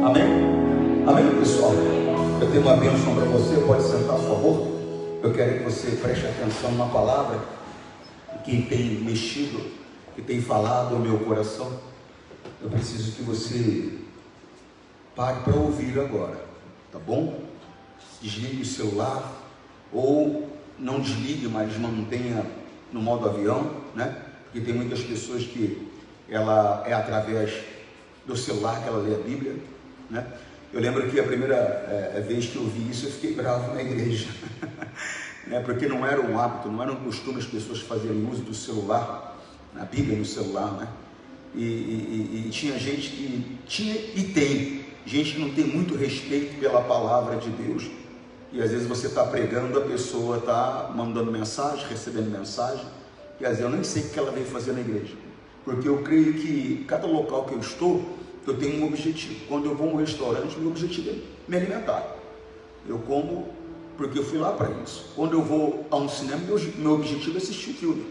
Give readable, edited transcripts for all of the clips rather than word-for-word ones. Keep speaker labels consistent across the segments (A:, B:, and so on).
A: Amém? Amém, pessoal? Eu tenho uma bênção para você, pode sentar, por favor. Eu quero que você preste atenção na palavra que tem mexido, que tem falado ao meu coração. Eu preciso que você pare para ouvir agora, tá bom? Desligue o celular, ou não desligue, mas mantenha no modo avião, né? Porque tem muitas pessoas que ela é através do celular que ela lê a Bíblia, né? Eu lembro que a primeira vez que eu vi isso, eu fiquei bravo na igreja, né? Porque não era um hábito, não era um costume as pessoas fazerem uso do celular, na Bíblia no celular, né? E tinha gente que tinha e tem gente que não tem muito respeito pela palavra de Deus, e às vezes você está pregando, a pessoa está mandando mensagem, recebendo mensagem, e às vezes eu nem sei o que ela veio fazer na igreja, porque eu creio que cada local que eu estou, eu tenho um objetivo. Quando eu vou a um restaurante, meu objetivo é me alimentar. Eu como porque eu fui lá para isso. Quando eu vou a um cinema, meu objetivo é assistir o filme,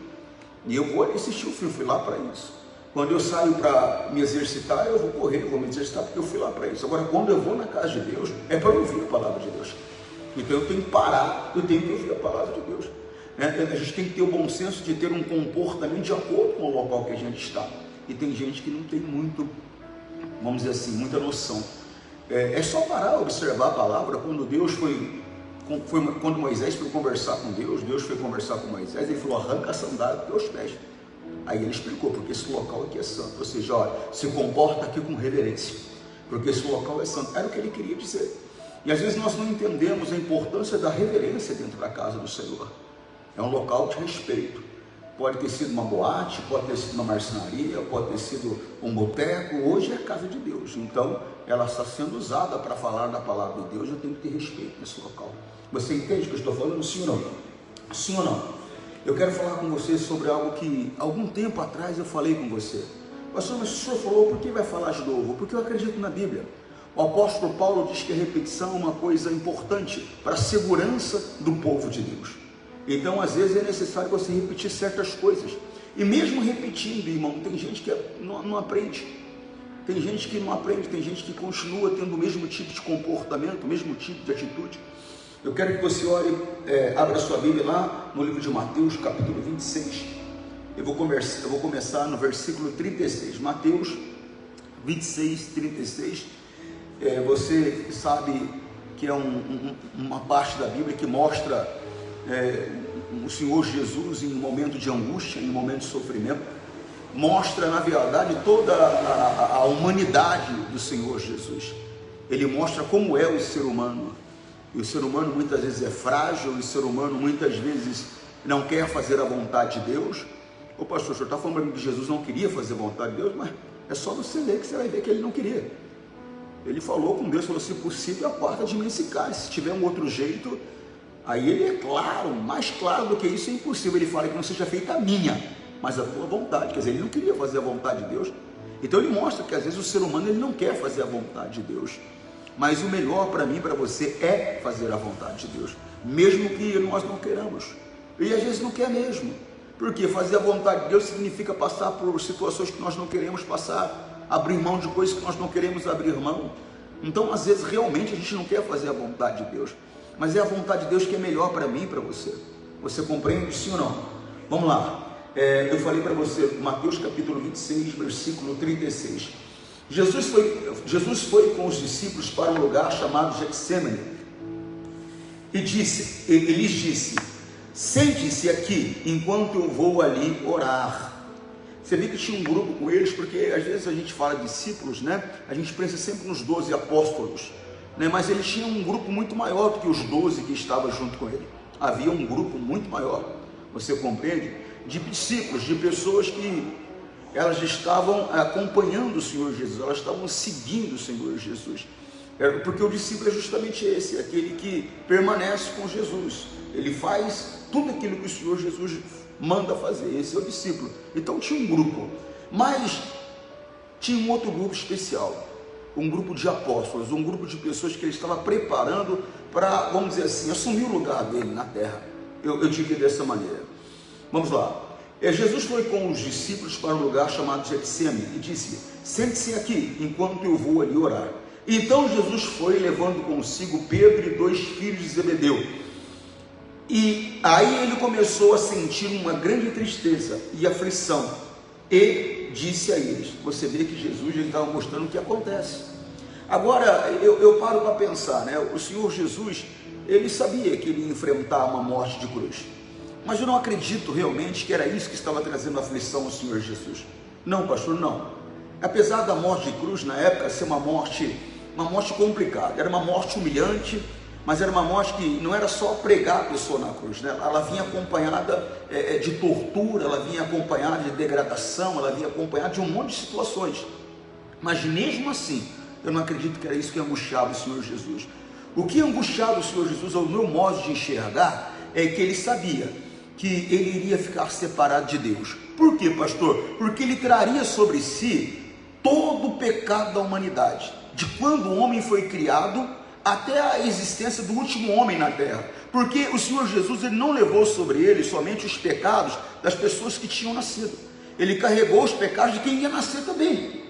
A: e eu vou assistir o filme, fui lá para isso. Quando eu saio para me exercitar, eu vou correr, eu vou me exercitar porque eu fui lá para isso. Agora, quando eu vou na casa de Deus, é para ouvir a palavra de Deus. Então eu tenho que parar, eu tenho que ouvir a palavra de Deus, né? A gente tem que ter o bom senso de ter um comportamento de acordo com o local que a gente está. E tem gente que não tem muito, vamos dizer assim, muita noção. É só parar, observar a palavra. Quando Moisés foi conversar com Deus, Deus foi conversar com Moisés, ele falou: arranca a sandália dos teus pés. Aí ele explicou, porque esse local aqui é santo, ou seja, olha, se comporta aqui com reverência, porque esse local é santo. Era o que ele queria dizer. E às vezes nós não entendemos a importância da reverência dentro da casa do Senhor. É um local de respeito. Pode ter sido uma boate, pode ter sido uma marcenaria, pode ter sido um boteco. Hoje é a casa de Deus, então ela está sendo usada para falar da palavra de Deus. Eu tenho que ter respeito nesse local. Você entende o que eu estou falando? Sim ou não? Sim ou não? Eu quero falar com você sobre algo que algum tempo atrás eu falei com você. Pastor, mas o senhor falou, por que vai falar de novo? Porque eu acredito na Bíblia. O apóstolo Paulo diz que a repetição é uma coisa importante para a segurança do povo de Deus. Então, às vezes é necessário você repetir certas coisas. E mesmo repetindo, irmão, tem gente que não aprende. Tem gente que não aprende, tem gente que continua tendo o mesmo tipo de comportamento, o mesmo tipo de atitude. Eu quero que você olhe, abra sua Bíblia lá no livro de Mateus, capítulo 26. Eu vou começar no versículo 36. Mateus 26, 36. Você sabe que é uma parte da Bíblia que mostra o Senhor Jesus em um momento de angústia, em um momento de sofrimento. Mostra, na verdade, toda a humanidade do Senhor Jesus. Ele mostra como é o ser humano. E o ser humano muitas vezes é frágil, o ser humano muitas vezes não quer fazer a vontade de Deus. Ô pastor, o senhor está falando que Jesus não queria fazer a vontade de Deus? Mas é só você ler que você vai ver que ele não queria. Ele falou com Deus, falou: se possível, aparta de mim esse cálice. Se tiver um outro jeito, aí ele é claro, mais claro do que isso é impossível. Ele fala que não seja feita a minha, mas a tua vontade. Quer dizer, ele não queria fazer a vontade de Deus. Então ele mostra que às vezes o ser humano ele não quer fazer a vontade de Deus. Mas o melhor para mim e para você é fazer a vontade de Deus, mesmo que nós não queiramos. E às vezes não quer mesmo. Porque fazer a vontade de Deus significa passar por situações que nós não queremos passar, abrir mão de coisas que nós não queremos abrir mão. Então às vezes realmente a gente não quer fazer a vontade de Deus, mas é a vontade de Deus que é melhor para mim e para você. Você compreende, sim ou não? Vamos lá. Eu falei para você, Mateus capítulo 26, versículo 36. Jesus foi com os discípulos para um lugar chamado Getsêmani e lhes disse: sente-se aqui enquanto eu vou ali orar. Você vê que tinha um grupo com eles, porque às vezes a gente fala de discípulos, né? A gente pensa sempre nos 12 apóstolos, né? Mas eles tinham um grupo muito maior do que os 12 que estavam junto com ele. Havia um grupo muito maior, você compreende? De discípulos, de pessoas que elas estavam acompanhando o Senhor Jesus, elas estavam seguindo o Senhor Jesus, porque o discípulo é justamente esse, aquele que permanece com Jesus, ele faz tudo aquilo que o Senhor Jesus manda fazer, esse é o discípulo. Então tinha um grupo, mas tinha um outro grupo especial, um grupo de apóstolos, um grupo de pessoas que ele estava preparando para, vamos dizer assim, assumir o lugar dele na terra. Eu diria dessa maneira. Vamos lá. Jesus foi com os discípulos para um lugar chamado Getsêmani e disse: sente-se aqui enquanto eu vou ali orar. Então Jesus foi levando consigo Pedro e 2 filhos de Zebedeu. E aí ele começou a sentir uma grande tristeza e aflição. E disse a eles, você vê que Jesus estava mostrando o que acontece. Agora eu paro para pensar, né? O Senhor Jesus, ele sabia que ele ia enfrentar uma morte de cruz. Mas eu não acredito realmente que era isso que estava trazendo aflição ao Senhor Jesus. Não, pastor, não. Apesar da morte de cruz na época ser uma morte complicada, era uma morte humilhante, mas era uma morte que não era só pregar a pessoa na cruz, né? Ela vinha acompanhada de tortura, ela vinha acompanhada de degradação, ela vinha acompanhada de um monte de situações. Mas mesmo assim, eu não acredito que era isso que angustiava o Senhor Jesus. O que angustiava o Senhor Jesus, ao meu modo de enxergar, é que ele sabia que ele iria ficar separado de Deus. Por quê, pastor? Porque ele traria sobre si todo o pecado da humanidade, de quando o homem foi criado até a existência do último homem na terra. Porque o Senhor Jesus, ele não levou sobre ele somente os pecados das pessoas que tinham nascido, ele carregou os pecados de quem ia nascer também.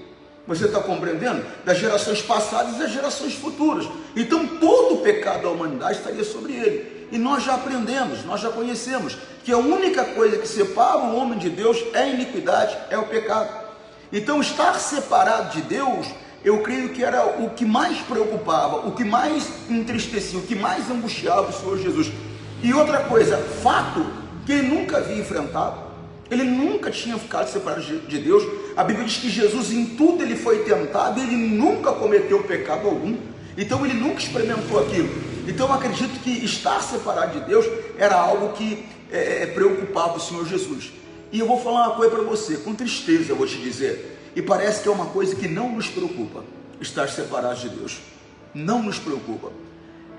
A: Você está compreendendo? Das gerações passadas e das gerações futuras. Então todo o pecado da humanidade estaria sobre ele. E nós já aprendemos, nós já conhecemos que a única coisa que separa o homem de Deus é a iniquidade, é o pecado. Então estar separado de Deus, eu creio que era o que mais preocupava, o que mais entristecia, o que mais angustiava o Senhor Jesus. E outra coisa, fato que ele nunca havia enfrentado, ele nunca tinha ficado separado de Deus. A Bíblia diz que Jesus em tudo ele foi tentado, ele nunca cometeu pecado algum, então ele nunca experimentou aquilo. Então eu acredito que estar separado de Deus era algo que preocupava o Senhor Jesus. E eu vou falar uma coisa para você, com tristeza eu vou te dizer, e parece que é uma coisa que não nos preocupa, estar separados de Deus, não nos preocupa.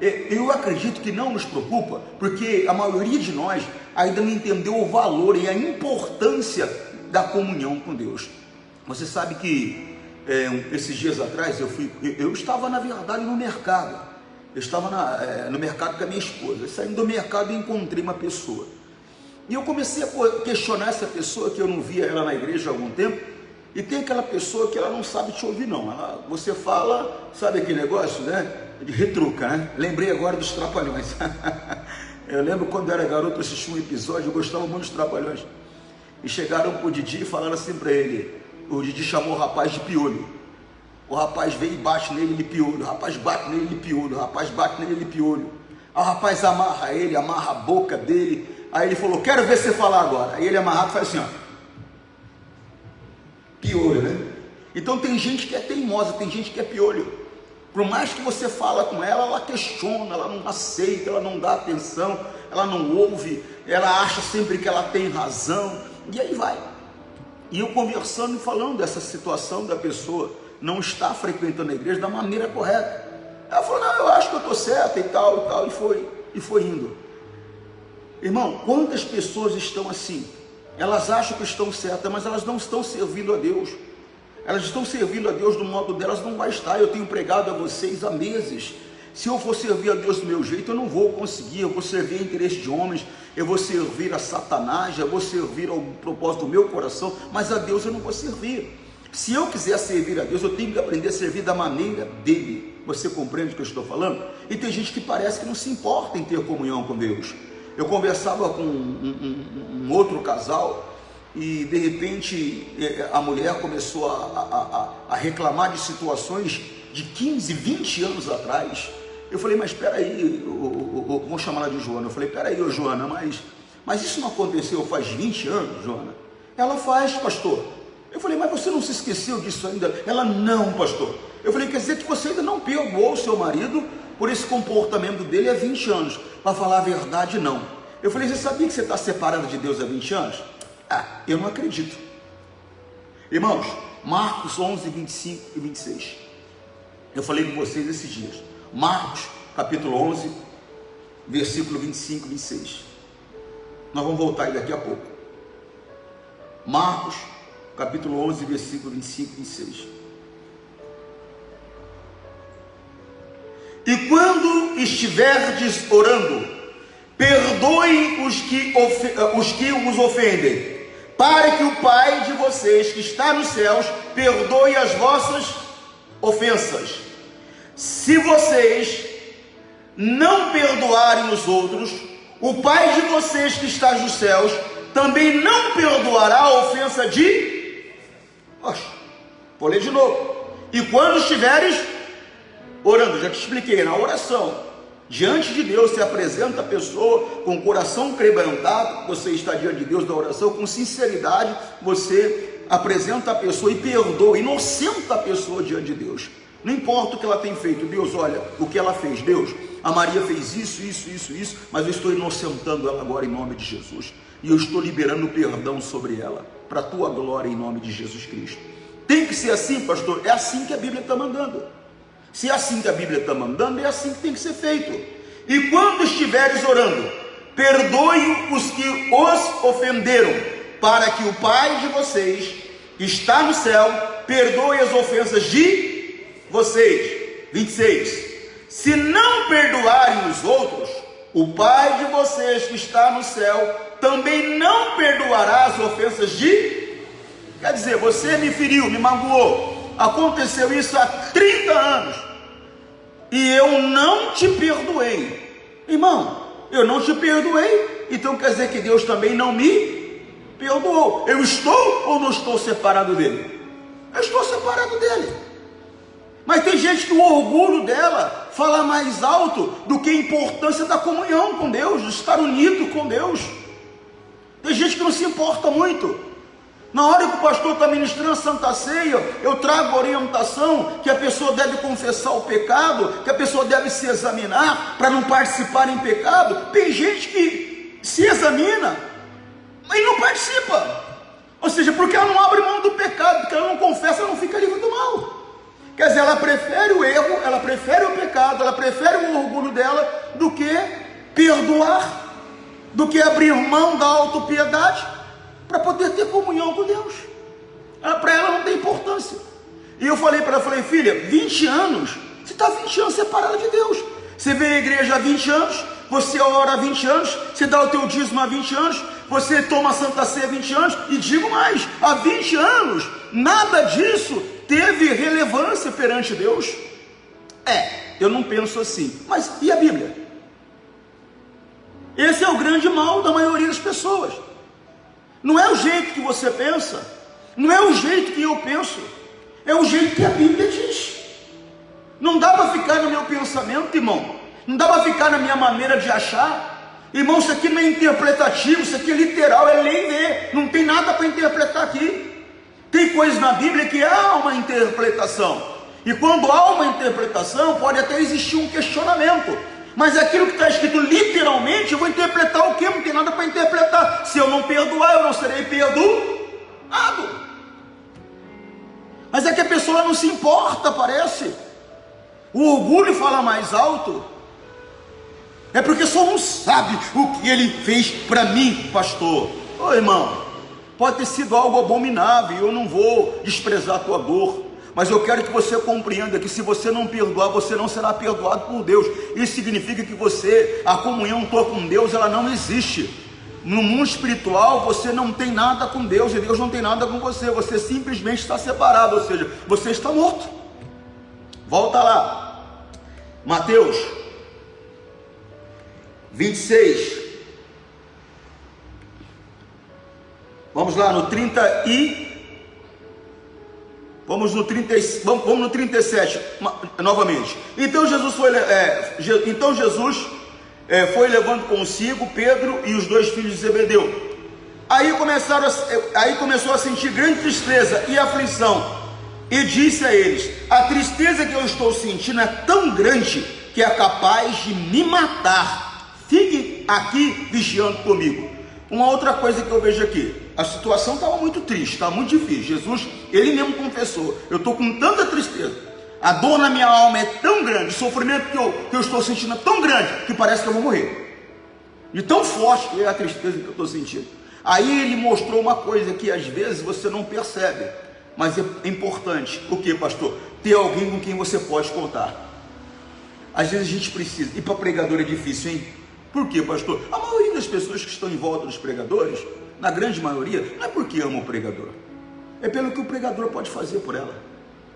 A: Eu acredito que não nos preocupa, porque a maioria de nós ainda não entendeu o valor e a importância da comunhão com Deus. Você sabe que esses dias atrás eu estava na verdade no mercado, eu estava no mercado com a minha esposa, saindo do mercado eu encontrei uma pessoa, e eu comecei a questionar essa pessoa, que eu não via ela na igreja há algum tempo. E tem aquela pessoa que ela não sabe te ouvir não, você fala, sabe aquele negócio, né, de retruca, né? Lembrei agora dos Trapalhões. Eu lembro quando eu era garoto, eu assisti um episódio, eu gostava muito dos Trapalhões, e chegaram pro Didi e falaram assim para ele, o Didi chamou o rapaz de piolho, o rapaz veio e bate nele, ele piolho, o rapaz bate nele, ele piolho, o rapaz bate nele, ele piolho, aí o rapaz amarra ele, amarra a boca dele, aí ele falou, quero ver você falar agora, aí ele amarrado faz assim, ó, piolho, né? Então tem gente que é teimosa, tem gente que é piolho. Por mais que você fala com ela, ela questiona, ela não aceita, ela não dá atenção, ela não ouve, ela acha sempre que ela tem razão, e aí vai. E eu conversando e falando dessa situação da pessoa não estar frequentando a igreja da maneira correta. Ela falou, não, eu acho que eu estou certa e tal, e foi indo. Irmão, quantas pessoas estão assim? Elas acham que estão certas, mas elas não estão servindo a Deus. Elas estão servindo a Deus do modo delas, não vai estar. Eu tenho pregado a vocês há meses. Se eu for servir a Deus do meu jeito, eu não vou conseguir. Eu vou servir a interesse de homens, eu vou servir a Satanás, eu vou servir ao propósito do meu coração, mas a Deus eu não vou servir. Se eu quiser servir a Deus, eu tenho que aprender a servir da maneira dele. Você compreende o que eu estou falando? E tem gente que parece que não se importa em ter comunhão com Deus. Eu conversava com um outro casal e de repente a mulher começou a reclamar de situações de 15, 20 anos atrás. Eu falei, mas espera aí, vamos chamar ela de Joana. Eu falei, espera aí, Joana, mas isso não aconteceu faz 20 anos, Joana? Ela faz, pastor. Eu falei, mas você não se esqueceu disso ainda? Ela, não, pastor. Eu falei, quer dizer que você ainda não perdoou o seu marido por esse comportamento dele há 20 anos. Para falar a verdade, não. Eu falei, você sabia que você está separado de Deus há 20 anos? Ah, eu não acredito. Irmãos, Marcos 11, 25 e 26. Eu falei com vocês esses dias. Marcos, capítulo 11, versículo 25 e 26. Nós vamos voltar aí daqui a pouco. Marcos, capítulo 11, versículo 25 e 26. E quando estiverdes orando, perdoe os que os ofendem, para que o Pai de vocês que está nos céus perdoe as vossas ofensas. se vocês não perdoarem os outros, o Pai de vocês que está nos céus também não perdoará a ofensa de... Vou ler de novo. E quando estiveres orando, já te expliquei, na oração, diante de Deus, se apresenta a pessoa com o coração quebrantado, você está diante de Deus da oração, com sinceridade, você apresenta a pessoa e perdoa, inocenta a pessoa diante de Deus. Não importa o que ela tem feito, Deus, olha o que ela fez, Deus, a Maria fez isso, mas eu estou inocentando ela agora em nome de Jesus, e eu estou liberando perdão sobre ela, para a tua glória em nome de Jesus Cristo. Tem que ser assim, pastor? É assim que a Bíblia está mandando. Se é assim que a Bíblia está mandando, é assim que tem que ser feito. E quando estiveres orando, perdoe os que os ofenderam, para que o Pai de vocês, que está no céu, perdoe as ofensas de vocês. 26. Se não perdoarem os outros, o Pai de vocês que está no céu também não perdoará as ofensas de... Quer dizer, você me feriu, me magoou, aconteceu isso há 30 anos, e eu não te perdoei. Irmão, eu não te perdoei, então quer dizer que Deus também não me perdoou. Eu estou ou não estou separado dele? Eu estou separado dele. Mas tem gente que o orgulho dela fala mais alto do que a importância da comunhão com Deus, de estar unido com Deus. Tem gente que não se importa muito. Na hora que o pastor está ministrando a Santa Ceia, eu trago a orientação que a pessoa deve confessar o pecado, que a pessoa deve se examinar para não participar em pecado. Tem gente que se examina, mas não participa. Ou seja, porque ela não abre mão do pecado, porque ela não confessa, ela não fica livre do mal. Quer dizer, ela prefere o erro, ela prefere o pecado, ela prefere o orgulho dela do que perdoar, do que abrir mão da autopiedade para poder ter comunhão com Deus. Para ela não tem importância. E eu falei para ela, falei, filha, 20 anos, você está 20 anos separada de Deus. Você vem à igreja há 20 anos, você ora há 20 anos, você dá o teu dízimo há 20 anos, você toma a Santa Ceia há 20 anos, e digo mais, há 20 anos, nada disso teve relevância perante Deus. Eu não penso assim. Mas e a Bíblia? Esse é o grande mal da maioria das pessoas. Não é o jeito que você pensa, não é o jeito que eu penso, é o jeito que a Bíblia diz. Não dá para ficar no meu pensamento, irmão, não dá para ficar na minha maneira de achar. Irmão, isso aqui não é interpretativo, isso aqui é literal, é lei ver, não tem nada para interpretar aqui. Tem coisas na Bíblia que há uma interpretação, e quando há uma interpretação, pode até existir um questionamento. Mas aquilo que está escrito literalmente, eu vou interpretar o quê? Não tem nada para interpretar. Se eu não perdoar, eu não serei perdoado. Mas é que a pessoa não se importa, parece. O orgulho fala mais alto. É porque só não sabe o que ele fez para mim, pastor. Ô irmão, pode ter sido algo abominável, eu não vou desprezar a tua dor. Mas eu quero que você compreenda que se você não perdoar, você não será perdoado por Deus. Isso significa que a comunhão tua com Deus, ela não existe. No mundo espiritual, você não tem nada com Deus, e Deus não tem nada com você. Você simplesmente está separado, ou seja, você está morto. Volta lá. Mateus 26. Vamos lá no 30 e... Vamos no 37 novamente. Então Jesus foi levando consigo Pedro e os 2 filhos de Zebedeu. Aí começou a sentir grande tristeza e aflição, e disse a eles: a tristeza que eu estou sentindo é tão grande que é capaz de me matar. Fique aqui vigiando comigo. Uma outra coisa que eu vejo aqui, a situação estava muito triste, estava muito difícil. Jesus, ele mesmo confessou: eu estou com tanta tristeza, a dor na minha alma é tão grande, o sofrimento que eu estou sentindo é tão grande, que parece que eu vou morrer, de tão forte que é a tristeza que eu estou sentindo. Aí ele mostrou uma coisa que às vezes você não percebe, mas é importante. O que, pastor? Ter alguém com quem você pode contar. Às vezes a gente precisa, e para pregador é difícil, hein? Por quê, pastor? A maioria das pessoas que estão em volta dos pregadores, na grande maioria, não é porque ama o pregador, é pelo que o pregador pode fazer por ela.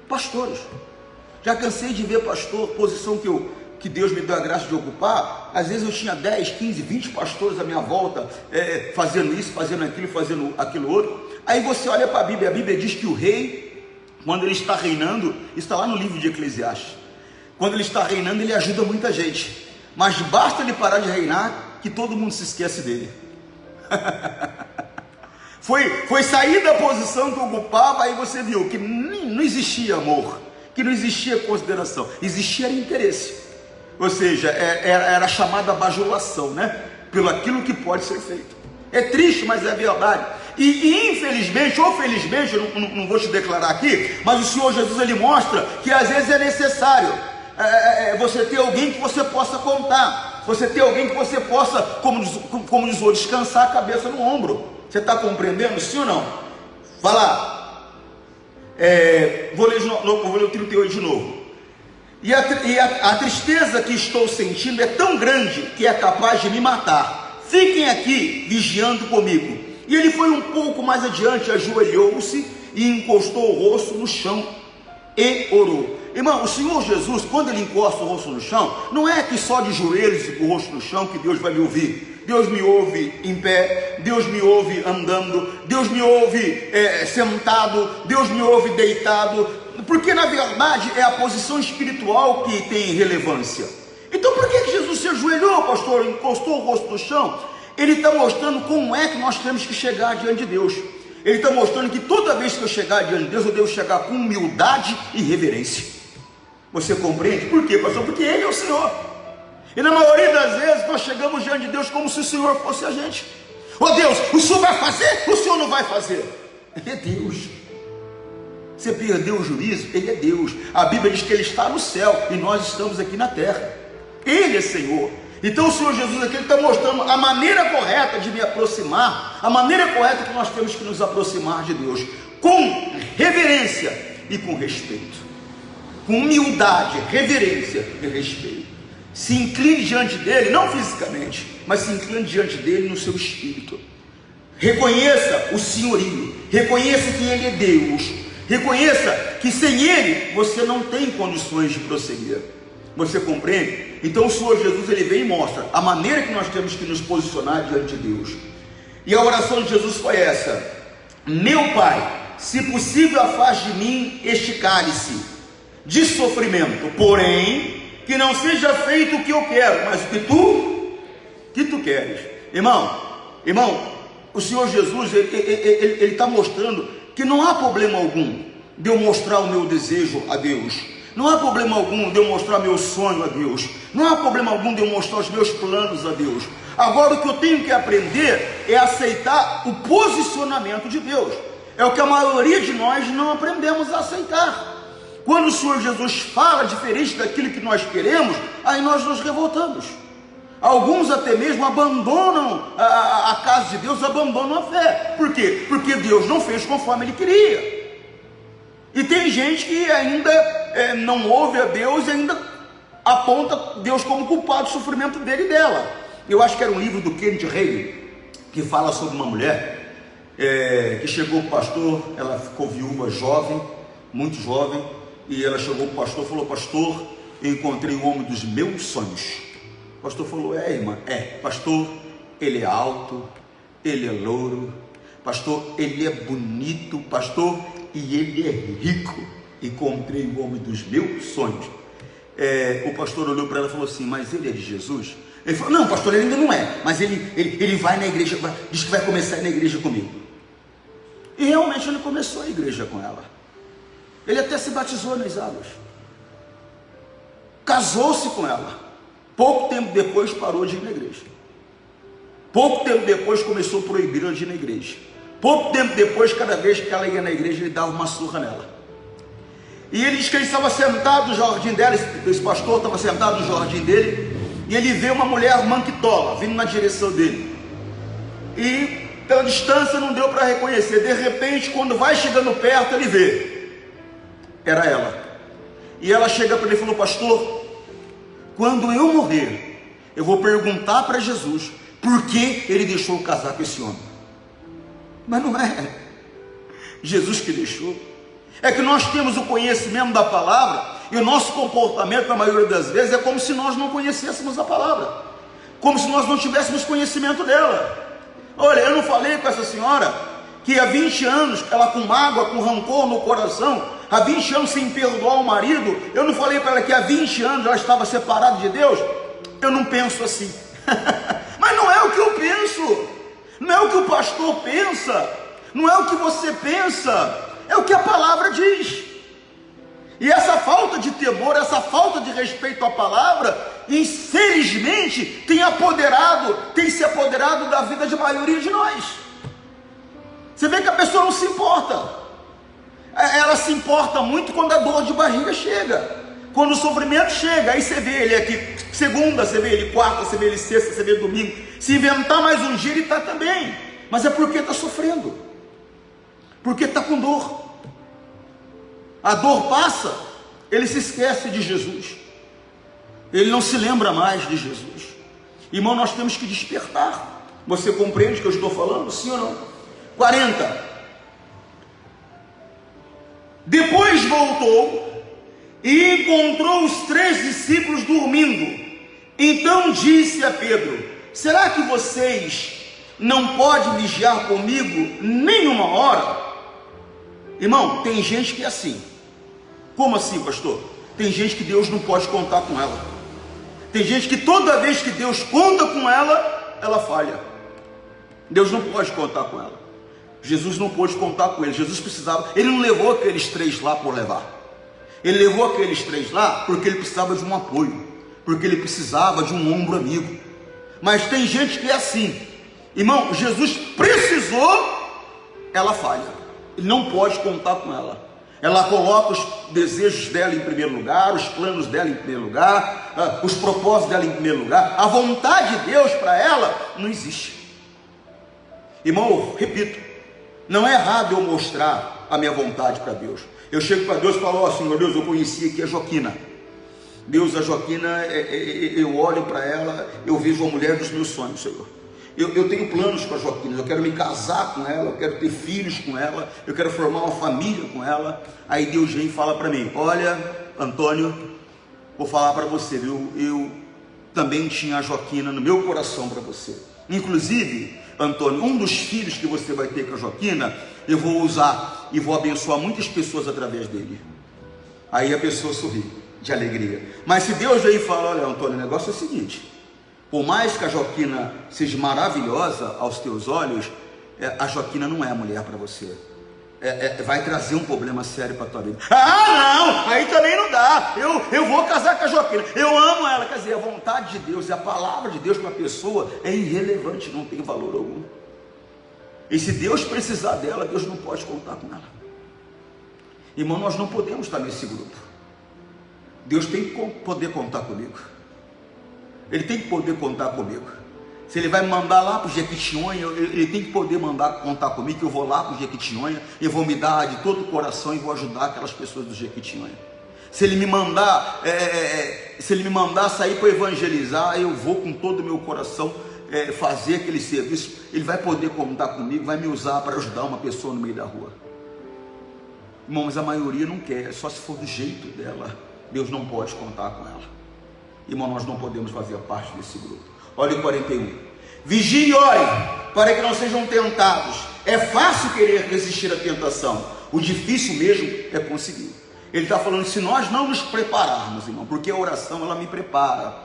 A: Pastores, Já cansei de ver, pastor, posição que Deus me deu a graça de ocupar. Às vezes eu tinha 10, 15, 20 pastores à minha volta, fazendo isso, fazendo aquilo, fazendo aquilo outro. Aí você olha para a Bíblia diz que o rei, quando ele está reinando, está lá no livro de Eclesiastes, quando ele está reinando, ele ajuda muita gente, mas basta ele parar de reinar, que todo mundo se esquece dele. Foi sair da posição que ocupava, aí você viu que não existia amor, que não existia consideração, existia interesse. Ou seja, era chamada bajulação, né? Pelo aquilo que pode ser feito. É triste, mas é verdade. E infelizmente, ou felizmente, eu não vou te declarar aqui, mas o Senhor Jesus, ele mostra que às vezes é necessário você ter alguém que você possa contar, você ter alguém que você possa, como diz o outro, descansar a cabeça no ombro. Você está compreendendo, sim ou não? Vai lá. Vou ler o 38 de novo. E a tristeza que estou sentindo é tão grande que é capaz de me matar. Fiquem aqui vigiando comigo. E ele foi um pouco mais adiante, ajoelhou-se e encostou o rosto no chão e orou. Irmão, o Senhor Jesus, quando ele encosta o rosto no chão, não é que só de joelhos e com o rosto no chão que Deus vai me ouvir. Deus me ouve em pé, Deus me ouve andando, Deus me ouve sentado, Deus me ouve deitado, porque na verdade é a posição espiritual que tem relevância. Então por que Jesus se ajoelhou, pastor, encostou o rosto no chão? Ele está mostrando como é que nós temos que chegar diante de Deus. Ele está mostrando que toda vez que eu chegar diante de Deus, eu devo chegar com humildade e reverência. Você compreende? Por quê, pastor? Porque Ele é o Senhor. E na maioria das vezes nós chegamos diante de Deus como se o Senhor fosse a gente. Deus, o Senhor vai fazer? O Senhor não vai fazer? Ele é Deus. Você perdeu o juízo? Ele é Deus. A Bíblia diz que Ele está no céu e nós estamos aqui na terra. Ele é Senhor. Então o Senhor Jesus aqui está mostrando a maneira correta de me aproximar, a maneira correta que nós temos que nos aproximar de Deus, com reverência e com respeito, com humildade, reverência e respeito. Se incline diante dele, não fisicamente, mas se incline diante dele no seu espírito. Reconheça o senhorio, reconheça que ele é Deus, reconheça que sem ele você não tem condições de prosseguir. Você compreende? Então o Senhor Jesus, ele vem e mostra a maneira que nós temos que nos posicionar diante de Deus. E a oração de Jesus foi essa: meu Pai, se possível afaste de mim este cálice de sofrimento, porém que não seja feito o que eu quero, mas o que tu queres. Irmão, o Senhor Jesus, ele está mostrando que não há problema algum de eu mostrar o meu desejo a Deus. Não há problema algum de eu mostrar meu sonho a Deus. Não há problema algum de eu mostrar os meus planos a Deus. Agora o que eu tenho que aprender é aceitar o posicionamento de Deus. É o que a maioria de nós não aprendemos a aceitar. Quando o Senhor Jesus fala diferente daquilo que nós queremos, aí nós nos revoltamos. Alguns até mesmo abandonam a casa de Deus, abandonam a fé. Por quê? Porque Deus não fez conforme Ele queria. E tem gente que ainda não ouve a Deus e ainda aponta Deus como culpado do sofrimento dele e dela. Eu acho que era um livro do Kenneth Hagin, que fala sobre uma mulher que chegou para o pastor. Ela ficou viúva jovem, muito jovem, e ela chegou para o pastor e falou: pastor, eu encontrei o homem dos meus sonhos. O pastor falou: irmã, pastor, ele é alto, ele é louro, pastor, ele é bonito, pastor, e ele é rico. Encontrei o homem dos meus sonhos. O pastor olhou para ela e falou assim: mas ele é de Jesus? Ele falou: não, pastor, ele ainda não é, mas ele vai na igreja, diz que vai começar na igreja comigo. E realmente ele começou a igreja com ela. Ele até se batizou nas águas, casou-se com ela. Pouco tempo depois parou de ir na igreja. Pouco tempo depois começou a proibir ela de ir na igreja. Pouco tempo depois, cada vez que ela ia na igreja, ele dava uma surra nela. E ele diz que ele estava sentado no jardim dela, esse pastor estava sentado no jardim dele, e ele vê uma mulher manquitola vindo na direção dele. E pela distância não deu para reconhecer. De repente, quando vai chegando perto, ele vê. Era ela. E ela chega para ele e falou: pastor, quando eu morrer, eu vou perguntar para Jesus por que ele deixou casar com esse homem. Mas não é Jesus que deixou. É que nós temos o conhecimento da palavra E o nosso comportamento, na maioria das vezes, é como se nós não conhecêssemos a palavra, como se nós não tivéssemos conhecimento dela. Olha, eu não falei com essa senhora que há 20 anos, ela com mágoa, com rancor no coração, há 20 anos sem perdoar o marido. Eu não falei para ela que há 20 anos ela estava separada de Deus. Eu não penso assim. Mas não é o que eu penso, não é o que o pastor pensa, não é o que você pensa, é o que a palavra diz. E essa falta de temor, essa falta de respeito à palavra, infelizmente, tem se apoderado da vida de maioria de nós. Você vê que a pessoa não se importa. Ela se importa muito quando a dor de barriga chega, quando o sofrimento chega. Aí você vê ele aqui segunda, você vê ele quarta, você vê ele sexta, você vê ele domingo. Se inventar mais um dia, ele está também. Mas é porque está sofrendo, porque está com dor. A dor passa, ele se esquece de Jesus, ele não se lembra mais de Jesus. Irmão, nós temos que despertar. Você compreende o que eu estou falando? Sim ou não? 40. Depois voltou e encontrou os 3 discípulos dormindo. Então disse a Pedro: será que vocês não podem vigiar comigo nem uma hora? Irmão, tem gente que é assim. Como assim, pastor? Tem gente que Deus não pode contar com ela. Tem gente que toda vez que Deus conta com ela, ela falha. Deus não pode contar com ela. Jesus não pôde contar com ele. Jesus precisava, ele não levou aqueles 3 lá por levar. Ele levou aqueles 3 lá porque ele precisava de um apoio, porque ele precisava de um ombro amigo. Mas tem gente que é assim. Irmão, Jesus precisou, ela falha. Ele não pode contar com ela. Ela coloca os desejos dela em primeiro lugar, os planos dela em primeiro lugar, os propósitos dela em primeiro lugar. A vontade de Deus para ela não existe. Irmão, eu repito, não é errado eu mostrar a minha vontade para Deus. Eu chego para Deus e falo: ó, Senhor Deus, eu conheci aqui a Joaquina. Deus, a Joaquina, eu olho para ela, eu vejo a mulher dos meus sonhos, Senhor. Eu tenho planos com a Joaquina, eu quero me casar com ela, eu quero ter filhos com ela, eu quero formar uma família com ela. Aí Deus vem e fala para mim: olha, Antônio, vou falar para você, viu? Eu também tinha a Joaquina no meu coração para você. Inclusive, Antônio, um dos filhos que você vai ter com a Joaquina, eu vou usar e vou abençoar muitas pessoas através dele. Aí a pessoa sorri de alegria. Mas se Deus vem e fala: olha, Antônio, o negócio é o seguinte: por mais que a Joaquina seja maravilhosa aos teus olhos, a Joaquina não é a mulher para você. Vai trazer um problema sério para a tua vida. Ah, não, aí também não dá. Eu vou casar com a Joaquina, eu amo ela. Quer dizer, a vontade de Deus e a palavra de Deus para a pessoa é irrelevante, não tem valor algum. E se Deus precisar dela, Deus não pode contar com ela. Irmão, nós não podemos estar nesse grupo. Deus tem que poder contar comigo. Ele tem que poder contar comigo. Se ele vai me mandar lá para o Jequitinhonha, ele tem que poder contar comigo, que eu vou lá para o Jequitinhonha, eu vou me dar de todo o coração e vou ajudar aquelas pessoas do Jequitinhonha. Se ele me mandar, sair para evangelizar, eu vou com todo o meu coração fazer aquele serviço. Ele vai poder contar comigo, vai me usar para ajudar uma pessoa no meio da rua. Irmão, mas a maioria não quer, só se for do jeito dela. Deus não pode contar com ela. Irmão, nós não podemos fazer parte desse grupo. Olha o 41. Vigie e ore, para que não sejam tentados. É fácil querer resistir à tentação, o difícil mesmo é conseguir. Ele está falando: se nós não nos prepararmos, irmão, porque a oração, ela me prepara,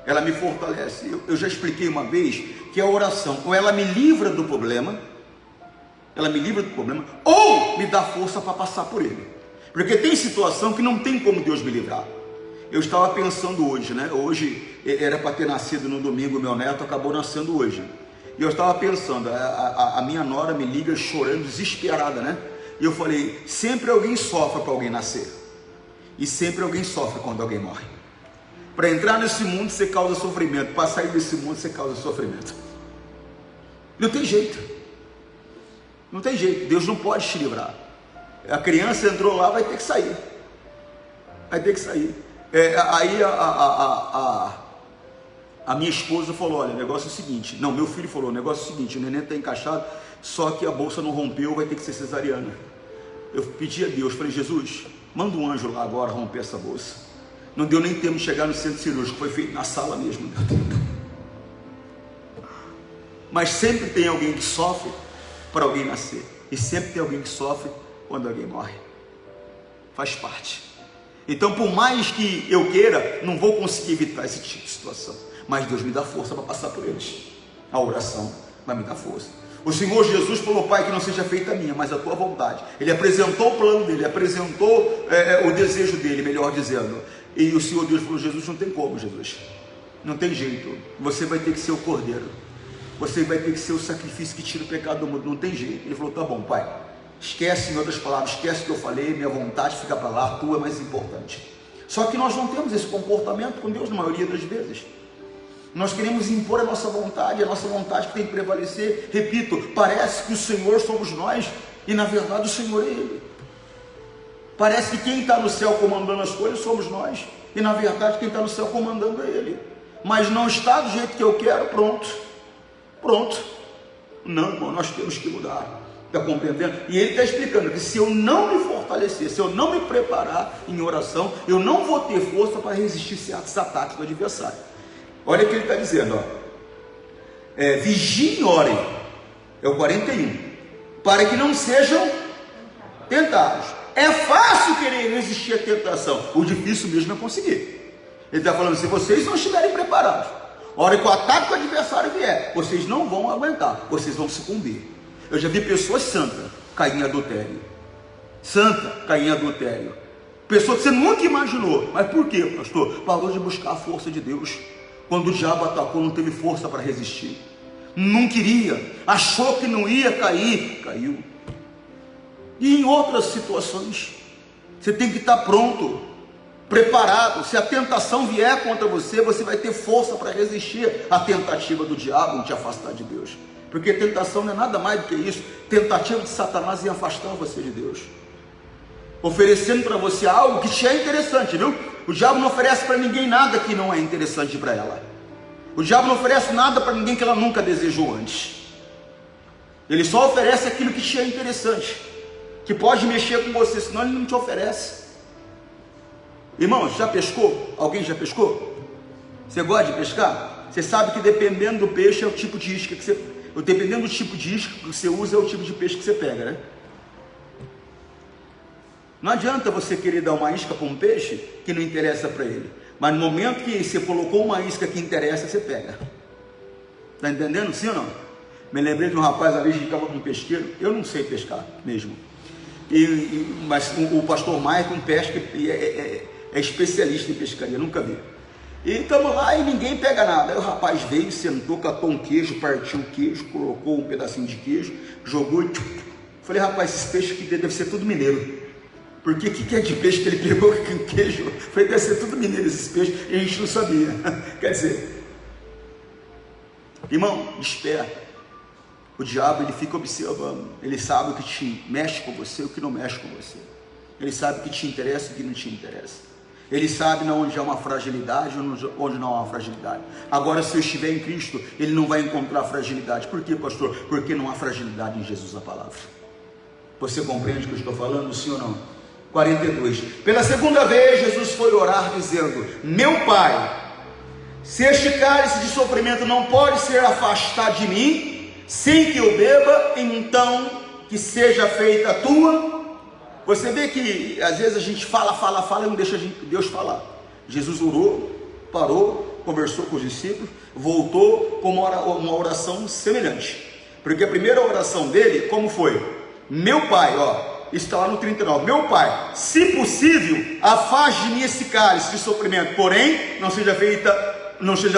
A: ela me fortalece. Eu já expliquei uma vez que a oração, ou ela me livra do problema, ou me dá força para passar por ele. Porque tem situação que não tem como Deus me livrar. Eu estava pensando hoje, né? Hoje era para ter nascido no domingo, meu neto acabou nascendo hoje. E eu estava pensando, a minha nora me liga chorando, desesperada, né? E eu falei: sempre alguém sofre para alguém nascer. E sempre alguém sofre quando alguém morre. Para entrar nesse mundo você causa sofrimento, para sair desse mundo você causa sofrimento. Não tem jeito. Não tem jeito, Deus não pode te livrar. A criança entrou lá, vai ter que sair. Vai ter que sair. Aí a minha esposa falou: olha, o negócio é o seguinte. Não, meu filho falou: o negócio é o seguinte, o neném está encaixado, só que a bolsa não rompeu, vai ter que ser cesariana. Eu pedi a Deus, falei: Jesus, Manda um anjo lá agora romper essa bolsa. Não deu nem tempo de chegar no centro cirúrgico, foi feito na sala mesmo. Mas sempre tem alguém que sofre para alguém nascer. E sempre tem alguém que sofre quando alguém morre. Faz parte. Então, por mais que eu queira, não vou conseguir evitar esse tipo de situação. Mas Deus me dá força para passar por eles. A oração vai me dar força. O Senhor Jesus falou: Pai, que não seja feita a minha, mas a tua vontade. Ele apresentou o plano dele, apresentou o desejo dele, melhor dizendo. E o Senhor Deus falou: Jesus, não tem como, Jesus. Não tem jeito. Você vai ter que ser o cordeiro. Você vai ter que ser o sacrifício que tira o pecado do mundo. Não tem jeito. Ele falou: tá bom, Pai. Esquece, em outras palavras, esquece o que eu falei, minha vontade fica para lá, a tua é mais importante. Só que nós não temos esse comportamento com Deus na maioria das vezes. Nós queremos impor a nossa vontade que tem que prevalecer. Repito, parece que o Senhor somos nós, e na verdade o Senhor é Ele. Parece que quem está no céu comandando as coisas somos nós, e na verdade quem está no céu comandando é Ele. Mas não está do jeito que eu quero, pronto. Não, irmão, nós temos que mudar. Está compreendendo? E ele está explicando que se eu não me fortalecer, se eu não me preparar em oração, eu não vou ter força para resistir certos ataques do adversário. Olha o que ele está dizendo, vigiem e orem, é o 41, para que não sejam tentados. É fácil querer resistir à tentação, o difícil mesmo é conseguir. Ele está falando: se vocês não estiverem preparados, a hora que o ataque do adversário vier, vocês não vão aguentar, vocês vão sucumbir. Eu já vi pessoas santas cair em adultério. Pessoa que você nunca imaginou. Mas por quê, pastor? Parou de buscar a força de Deus. Quando o diabo atacou, não teve força para resistir. Não queria, achou que não ia cair, caiu. E em outras situações, você tem que estar pronto, preparado. Se a tentação vier contra você, você vai ter força para resistir à tentativa do diabo de te afastar de Deus. Porque tentação não é nada mais do que isso. Tentativa de Satanás em afastar você de Deus, oferecendo para você algo que te é interessante, viu? O diabo não oferece para ninguém nada que não é interessante para ela. O diabo não oferece nada para ninguém que ela nunca desejou antes. Ele só oferece aquilo que te é interessante, que pode mexer com você, senão ele não te oferece. Irmão, já pescou? Alguém já pescou? Você gosta de pescar? Você sabe que dependendo do peixe é o tipo de isca que você... Dependendo do tipo de isca que você usa, é o tipo de peixe que você pega, né? Não adianta você querer dar uma isca para um peixe que não interessa para ele, mas no momento que você colocou uma isca que interessa, você pega. Está entendendo? Sim ou não? Me lembrei de um rapaz, a vez que ficava com um pesqueiro. Eu não sei pescar mesmo, mas o pastor Maicon pesca, é especialista em pescaria, nunca vi. E estamos lá e ninguém pega nada. Aí o rapaz veio, sentou, catou um queijo, partiu o queijo, colocou um pedacinho de queijo, jogou e... Falei: rapaz, esse peixe aqui deve ser tudo mineiro. Porque o que é de peixe que ele pegou com queijo? Falei: deve ser tudo mineiro esses peixes, e a gente não sabia. Quer dizer, irmão, desperta. O diabo, ele fica observando. Ele sabe o que te mexe com você e o que não mexe com você. Ele sabe o que te interessa e o que não te interessa. Ele sabe onde há uma fragilidade e onde não há uma fragilidade. Agora, se eu estiver em Cristo, ele não vai encontrar fragilidade. Por quê, pastor? Porque não há fragilidade em Jesus, a palavra. Você compreende o que eu estou falando, sim ou não? 42. Pela segunda vez, Jesus foi orar dizendo: meu Pai, se este cálice de sofrimento não pode ser afastado de mim, sem que eu beba, então que seja feita a tua. Você vê que às vezes a gente fala e não deixa Deus falar. Jesus orou, parou, conversou com os discípulos, voltou com uma oração semelhante. Porque a primeira oração dele, como foi? Meu Pai, está lá no 39. Meu Pai, se possível, afaste de mim esse cálice de sofrimento, porém, não seja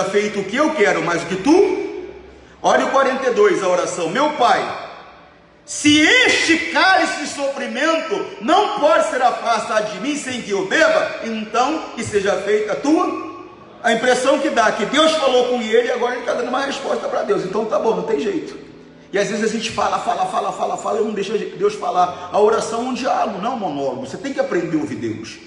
A: feito o que eu quero, mas o que tu. Olha o 42, a oração. Meu Pai, se este cálice de sofrimento não pode ser afastado de mim sem que eu beba, então que seja feita a tua. A impressão que dá que Deus falou com ele e agora ele está dando uma resposta para Deus. Então tá bom, não tem jeito. E às vezes a gente fala e não deixa Deus falar. A oração é um diálogo, não é um monólogo. Você tem que aprender a ouvir Deus.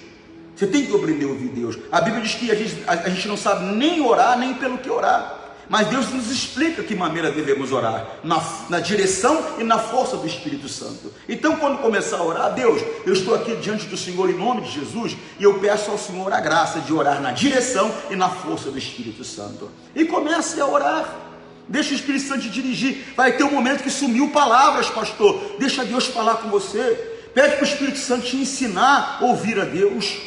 A: A Bíblia diz que a gente não sabe nem orar, nem pelo que orar. Mas Deus nos explica que maneira devemos orar, na direção e na força do Espírito Santo. Então, quando começar a orar, Deus, eu estou aqui diante do Senhor em nome de Jesus, e eu peço ao Senhor a graça de orar na direção e na força do Espírito Santo. E comece a orar, deixa o Espírito Santo te dirigir. Vai ter um momento que sumiu palavras, pastor, deixa Deus falar com você, pede para o Espírito Santo te ensinar a ouvir a Deus,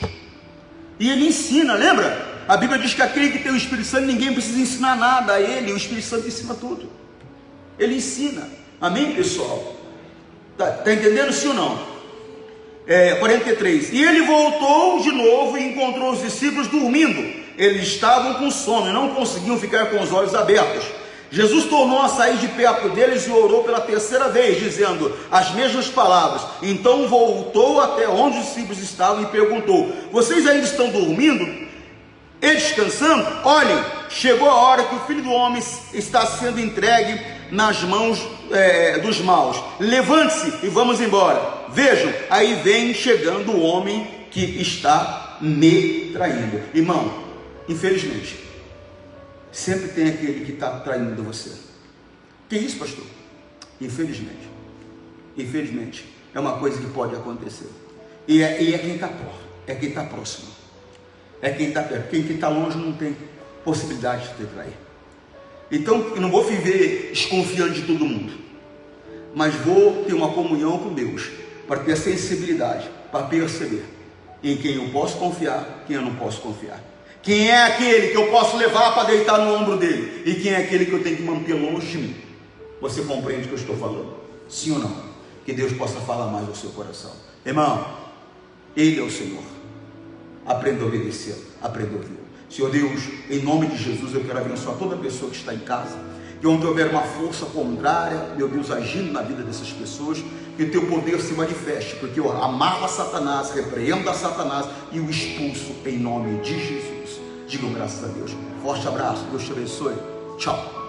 A: e Ele ensina, lembra? A Bíblia diz que aquele que tem o Espírito Santo, ninguém precisa ensinar nada a ele, o Espírito Santo ensina tudo. Ele ensina. Amém, pessoal? Está entendendo, sim ou não? 43. E ele voltou de novo e encontrou os discípulos dormindo. Eles estavam com sono e não conseguiam ficar com os olhos abertos. Jesus tornou a sair de perto deles e orou pela terceira vez, dizendo as mesmas palavras. Então voltou até onde os discípulos estavam e perguntou: vocês ainda estão dormindo e descansando? Olhem, chegou a hora que o Filho do Homem está sendo entregue nas mãos dos maus. Levante-se e vamos embora. Vejam, aí vem chegando o homem que está me traindo. Irmão, infelizmente, sempre tem aquele que está traindo você. Que isso, pastor? Infelizmente, é uma coisa que pode acontecer. E é quem está próximo. É quem está perto. Quem está longe não tem possibilidade de te trair. Então, eu não vou viver desconfiando de todo mundo, mas vou ter uma comunhão com Deus, para ter a sensibilidade, para perceber em quem eu posso confiar, quem eu não posso confiar. Quem é aquele que eu posso levar para deitar no ombro dele, e quem é aquele que eu tenho que manter longe de mim. Você compreende o que eu estou falando? Sim ou não? Que Deus possa falar mais ao seu coração. Irmão, Ele é o Senhor. Aprenda a obedecer, aprenda a ouvir. Senhor Deus, em nome de Jesus, eu quero abençoar toda pessoa que está em casa, que onde houver uma força contrária, meu Deus, agindo na vida dessas pessoas, que o teu poder se manifeste, porque eu amarro a Satanás, repreendo a Satanás e o expulso em nome de Jesus. Digam graças a Deus. Forte abraço, Deus te abençoe. Tchau.